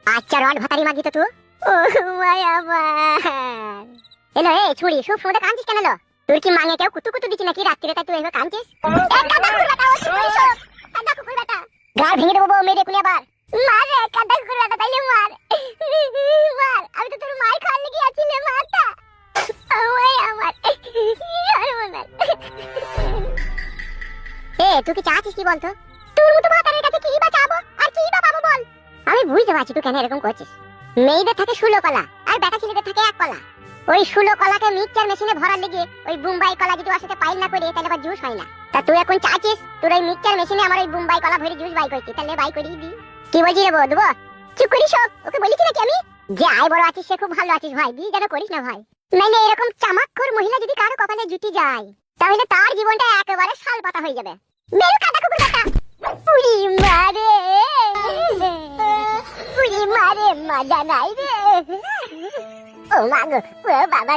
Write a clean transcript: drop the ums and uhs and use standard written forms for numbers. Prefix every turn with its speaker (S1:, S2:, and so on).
S1: আচ্ছা রড ভাতারি মাগি তো তুই ও মায়া আমার এলো এ ছুরি সব ফোনে কাঁদছিস কেন লো তোর কি মাঙে কেউ কুতু কুতু দিচ্ছি নাকি রাত্রিরে তাই তুই এভাবে কাঁদছিস কাদা কুকুর বেটা ও ছুরি সব কাদা কুকুর বেটা গাল ভেঙে দেবো মেরে কুনি আবার মার রে কাদা কুকুর বেটা তাইলে মার মার আমি তো তোর মাই খাওয়ার লেগে আছি রে মারটা ওই আমার আর মনে এ তুই কি চাচ্ছিস কি বলতো তোর মতো ভাতারের কাছে কি বা চাবো আর কি বা পাবো বল আমি বুঝতে পারছি তুই কেন এরকম করছিস মেয়েদের থাকে 16 কলা আর বেটা ছেলেদের থাকে 1 কলা ওই 16 কলাকে মিক্সচার মেশিনে ভরার লেগে ওই বোম্বাই কলা যদি ওর সাথে পাইল না করে তাহলে আবার জুস হয় না তা তুই এখন চাচ্ছিস তোর ওই মিক্সচার মেশিনে আমার ওই বোম্বাই কলা ভরে জুস বাই করতে তাহলে বাই করিয়ে দি কি বলছিস রে দেবো চুপ করিস সব ওকে বলেছি নাকি আমি যে আয় বড় আছিস সে খুব ভালো আছিস ভাই বিয়ে যেন করিস না ভাই নাইলে এরকম চামাকখোর মহিলা যদি কারো কপালে জুটি যায় তাহলে তার জীবনটা একেবারে শালপাতা হয়ে যাবে মেরু কাদা কুকুর বেটা পুরি মারে পুরি মারে মজা নাই রে ও মা গো ও বাবা